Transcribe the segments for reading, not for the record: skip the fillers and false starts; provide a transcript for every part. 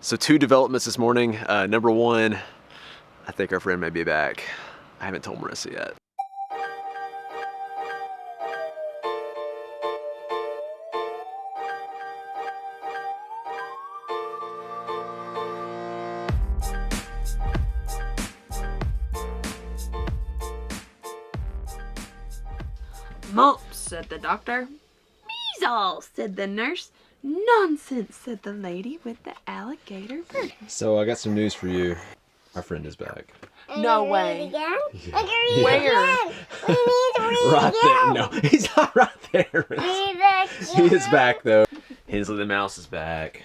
So 2 developments this morning. Number 1, I think our friend may be back. I haven't told Marissa yet. Mumps, said the doctor. Measles, said the nurse. Nonsense, said the lady with the alligator purse. So I got some news for you. Our friend is back. No way. Yeah. Where? Right there. No, he's not right there. He is back though. Hensley the mouse is back.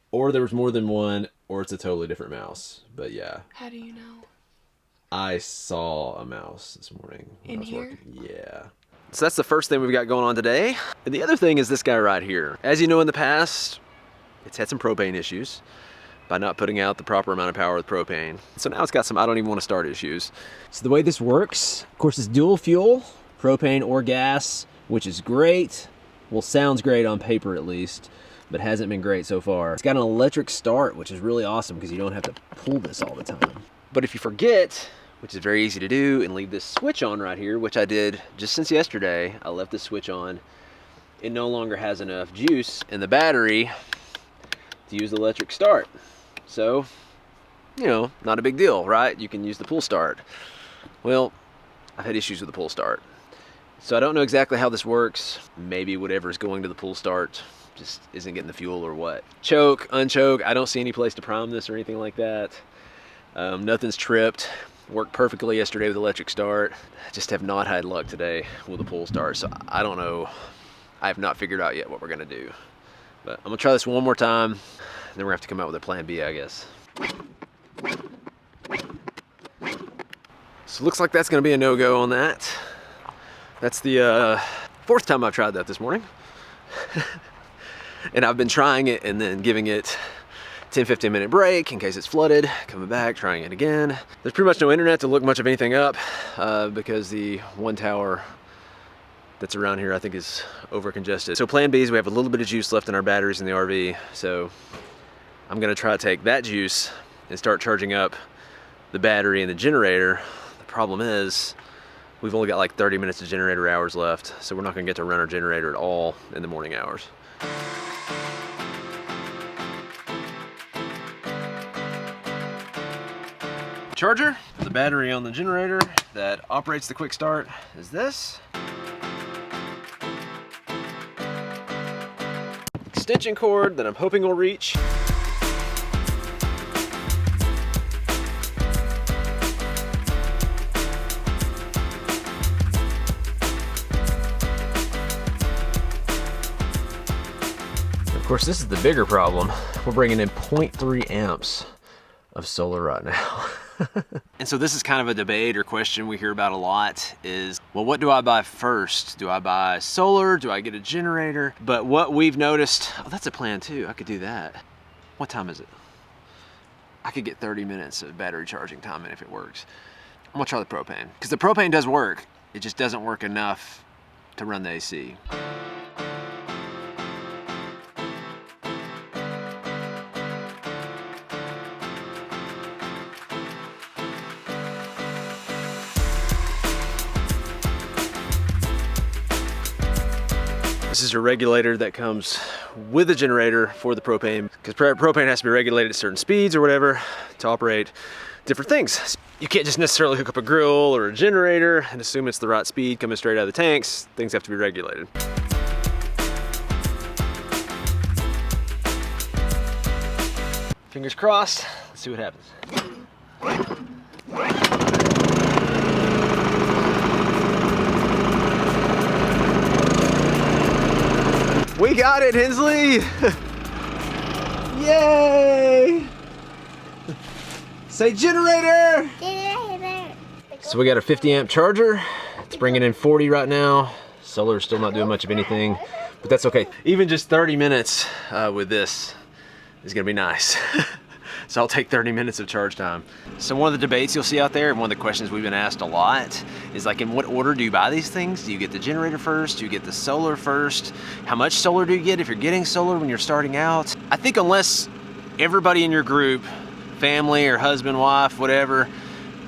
Or there was more than one, or it's a totally different mouse. But yeah. How do you know? I saw a mouse this morning. In here? Yeah. So that's the first thing we've got going on today. And the other thing is this guy right here. As you know, in the past, it's had some propane issues by not putting out the proper amount of power with propane. So now it's got some I don't even want to start issues. So the way this works, of course, it's dual fuel, propane or gas, which is great. Well, sounds great on paper at least, but hasn't been great so far. It's got an electric start, which is really awesome because you don't have to pull this all the time. But if you forget, which is very easy to do, and leave this switch on right here, which I did just since yesterday, I left the switch on. It no longer has enough juice in the battery to use the electric start. So, you know, not a big deal, right? You can use the pull start. Well, I've had issues with the pull start. So I don't know exactly how this works. Maybe whatever's going to the pull start just isn't getting the fuel or what. Choke, unchoke, I don't see any place to prime this or anything like that. Nothing's tripped. Worked perfectly yesterday with electric start. Just have not had luck today with the pull start. So I don't know. I have not figured out yet what we're gonna do. But I'm gonna try this one more time. Then we're gonna have to come out with a plan B, I guess. So looks like that's gonna be a no-go on that. That's the 4th time I've tried that this morning. And I've been trying it and then giving it 10-15 minute break in case it's flooded, coming back, trying it again. There's pretty much no internet to look much of anything up because the one tower that's around here I think is over congested. So plan B is we have a little bit of juice left in our batteries in the RV. So I'm gonna try to take that juice and start charging up the battery and the generator. The problem is we've only got like 30 minutes of generator hours left. So we're not gonna get to run our generator at all in the morning hours. Charger for the battery on the generator that operates the quick start is this. Extension cord that I'm hoping will reach. Of course, this is the bigger problem. We're bringing in 0.3 amps of solar right now. And so this is kind of a debate or question we hear about a lot is, well, what do I buy first? Do I buy solar? Do I get a generator? But what we've noticed, oh, that's a plan too. I could do that. What time is it? I could get 30 minutes of battery charging time in if it works. I'm gonna try the propane because the propane does work. It just doesn't work enough to run the AC. This is a regulator that comes with a generator for the propane because propane has to be regulated at certain speeds or whatever to operate different things. You can't just necessarily hook up a grill or a generator and assume it's the right speed coming straight out of the tanks. Things have to be regulated. Fingers crossed. Let's see what happens. We got it, Hensley! Yay! Say generator! Generator. So we got a 50 amp charger. It's bringing in 40 right now. Solar's still not doing much of anything, but that's okay. Even just 30 minutes with this is gonna be nice. So I'll take 30 minutes of charge time. So one of the debates you'll see out there, and one of the questions we've been asked a lot, is like, in what order do you buy these things? Do you get the generator first? Do you get the solar first? How much solar do you get if you're getting solar when you're starting out? I think unless everybody in your group, family or husband, wife, whatever,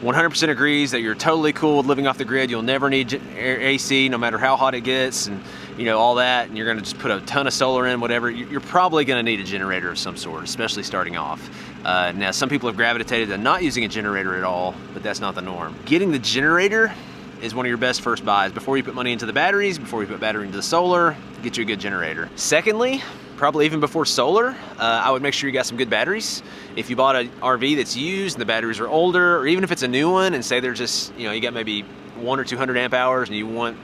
100% agrees that you're totally cool with living off the grid. You'll never need AC no matter how hot it gets, and you know, all that, and you're gonna just put a ton of solar in, whatever, you're probably gonna need a generator of some sort, especially starting off. Now, some people have gravitated to not using a generator at all, but that's not the norm. Getting the generator is one of your best first buys. Before you put money into the batteries, before you put battery into the solar, get you a good generator. Secondly, probably even before solar, I would make sure you got some good batteries. If you bought an RV that's used and the batteries are older, or even if it's a new one and say they're just, you know, you got maybe 100 or 200 amp hours and you want,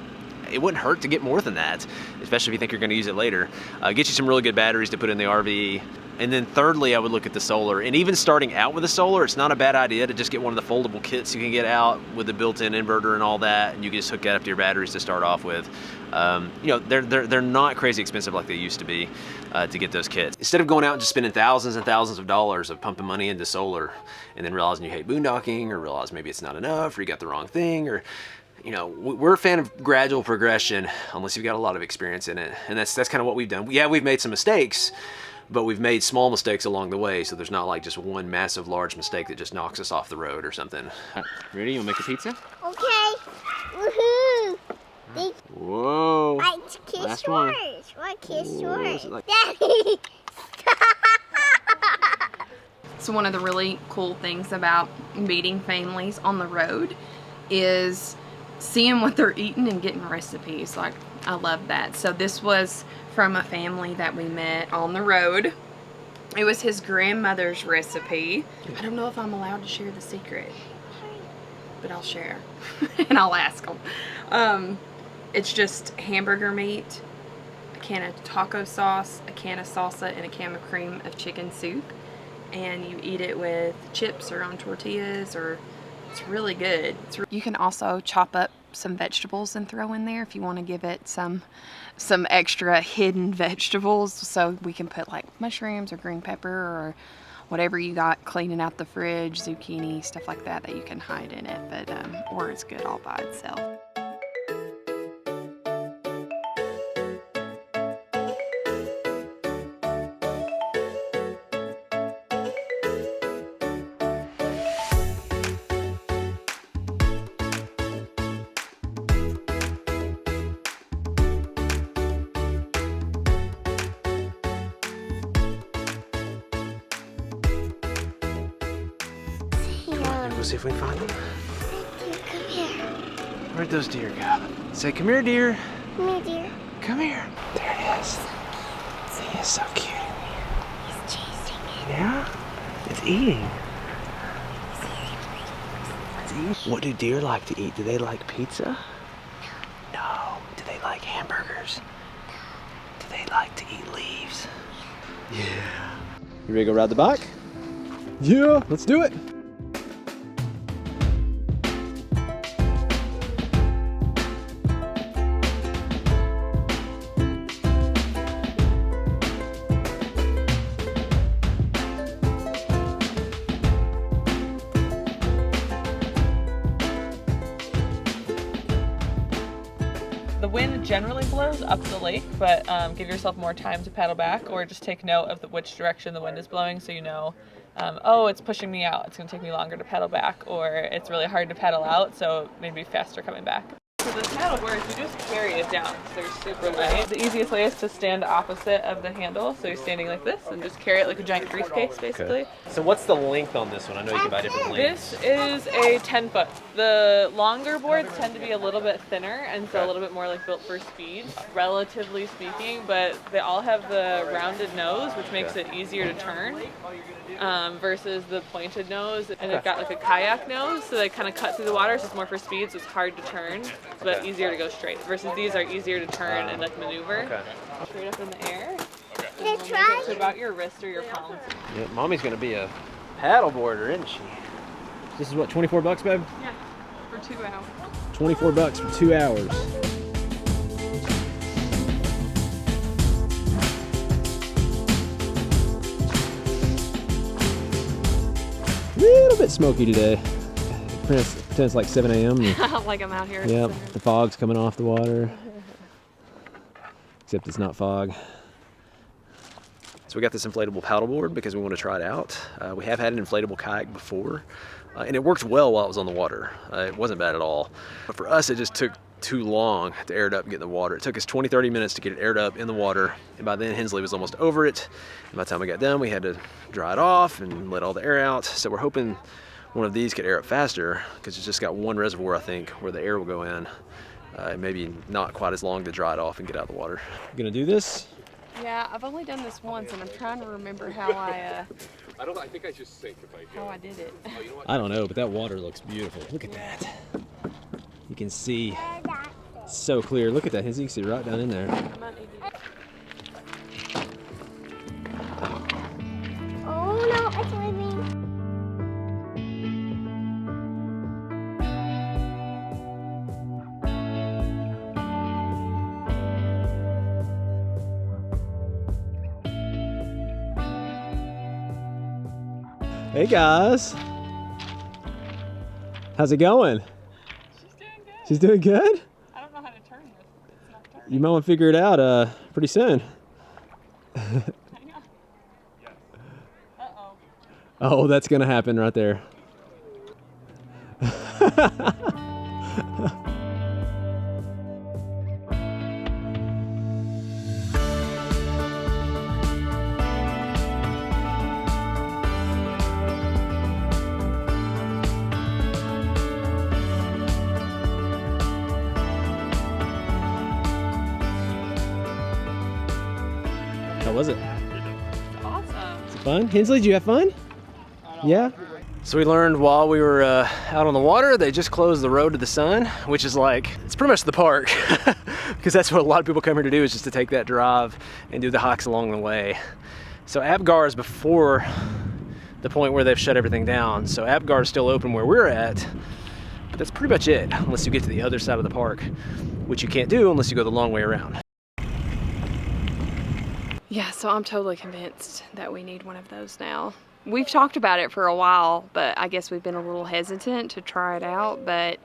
it wouldn't hurt to get more than that, especially if you think you're gonna use it later. Get you some really good batteries to put in the RV. And then thirdly, I would look at the solar. And even starting out with the solar, it's not a bad idea to just get one of the foldable kits you can get out with the built-in inverter and all that, and you can just hook that up to your batteries to start off with. You know, they're not crazy expensive like they used to be to get those kits. Instead of going out and just spending thousands and thousands of dollars of pumping money into solar and then realizing you hate boondocking, or realize maybe it's not enough, or you got the wrong thing, or you know, we're a fan of gradual progression unless you've got a lot of experience in it. And that's kind of what we've done. Yeah, we've made some mistakes, but we've made small mistakes along the way, so there's not like just one massive large mistake that just knocks us off the road or something. Ready? You wanna make a pizza? Okay. Woohoo! Whoa. Like kiss Last yours. one. What kiss Whoa, yours? is it like- Daddy. So one of the really cool things about meeting families on the road is seeing what they're eating and getting recipes. Like, I love that. So this was from a family that we met on the road. It was his grandmother's recipe. I don't know if I'm allowed to share the secret, but I'll share and I'll ask them. It's just hamburger meat, a can of taco sauce, a can of salsa, and a can of cream of chicken soup. And you eat it with chips or on tortillas, or it's really good. You can also chop up some vegetables and throw in there if you want to give it some extra hidden vegetables. So we can put like mushrooms or green pepper or whatever you got cleaning out the fridge, zucchini, stuff like that you can hide in it. But or it's good all by itself. We'll see if we can find them. Come here. Where'd those deer go? Say, come here, deer. Come here, dear. Come here. There it is. He is so cute. He's chasing it. Yeah? It's eating. It's eating. What do deer like to eat? Do they like pizza? No. Do they like hamburgers? Do they like to eat leaves? Yeah. You ready to go ride the bike? Yeah, let's do it. The wind generally blows up the lake, but give yourself more time to paddle back, or just take note of which direction the wind is blowing, so you know, oh, it's pushing me out, it's going to take me longer to paddle back, or it's really hard to paddle out, so maybe faster coming back. So the paddleboards, you just carry it down, so they're super light. The easiest way is to stand opposite of the handle, so you're standing like this, and just carry it like a giant briefcase, basically. Okay. So what's the length on this one? I know you can buy different lengths. This is a 10-foot. The longer boards tend to be a little bit thinner, and so a little bit more like built for speed, relatively speaking, but they all have the rounded nose, which makes it easier to turn, versus the pointed nose. And they've got like a kayak nose, so they kind of cut through the water, so it's more for speed, so it's hard to turn, but easier to go straight. Versus these are easier to turn and like maneuver. Straight up in the air. Let's try. So about your wrist or your palm. Yeah, Mommy's gonna be a paddleboarder, isn't she? This is what, 24 bucks, babe? Yeah, for 2 hours. 24 bucks for 2 hours. A little bit smoky today. Pretends like 7 a.m. Like I'm out here. Yep, the fog's coming off the water. Except it's not fog. So we got this inflatable paddleboard because we want to try it out. We have had an inflatable kayak before, and it worked well while it was on the water. It wasn't bad at all. But for us, it just took too long to air it up and get in the water. It took us 20-30 minutes to get it aired up in the water, and by then Hensley was almost over it. And by the time we got done, we had to dry it off and let all the air out. So we're hoping one of these could air up faster, because it's just got one reservoir, I think, where the air will go in. Maybe not quite as long to dry it off and get out of the water. You gonna do this? Yeah, I've only done this once, and I'm trying to remember how I think I just think if I how I did it. I don't know, but that water looks beautiful. Look at that. You can see so clear. Look at that, Hensley. You can see right down in there. Oh no, it's swimming. Hey guys. How's it going? She's doing good. She's doing good? I don't know how to turn this. It's not turning. You might want to figure it out pretty soon. Hang on. Uh-oh. Oh, that's gonna happen right there. How was it? Awesome. Fun? Hensley, did you have fun? Yeah? So we learned while we were out on the water, they just closed the road to the sun, which is like, it's pretty much the park. Because that's what a lot of people come here to do, is just to take that drive and do the hikes along the way. So Apgar is before the point where they've shut everything down. So Apgar is still open where we're at, but that's pretty much it, unless you get to the other side of the park, which you can't do unless you go the long way around. Yeah, so I'm totally convinced that we need one of those now. We've talked about it for a while, but I guess we've been a little hesitant to try it out, but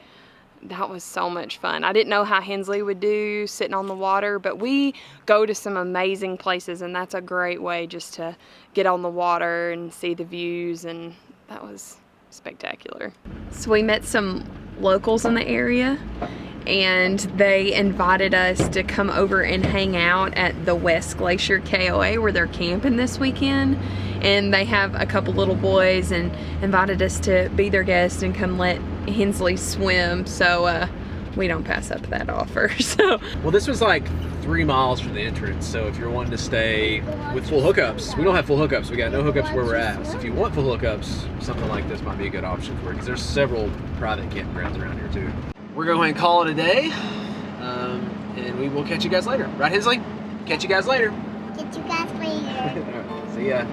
that was so much fun. I didn't know how Hensley would do sitting on the water, but we go to some amazing places, and that's a great way just to get on the water and see the views, and that was spectacular. So we met some locals in the area, and they invited us to come over and hang out at the West Glacier KOA where they're camping this weekend. And they have a couple little boys and invited us to be their guest and come let Hensley swim. So we don't pass up that offer. So well, this was like 3 miles from the entrance. So if you're wanting to stay with full hookups, we don't have full hookups. We got no hookups where we're at. So if you want full hookups, something like this might be a good option for you, because there's several private campgrounds around here too. We're going to call it a day, and we will catch you guys later. Right, Hensley? Catch you guys later. Get you guys later. See ya.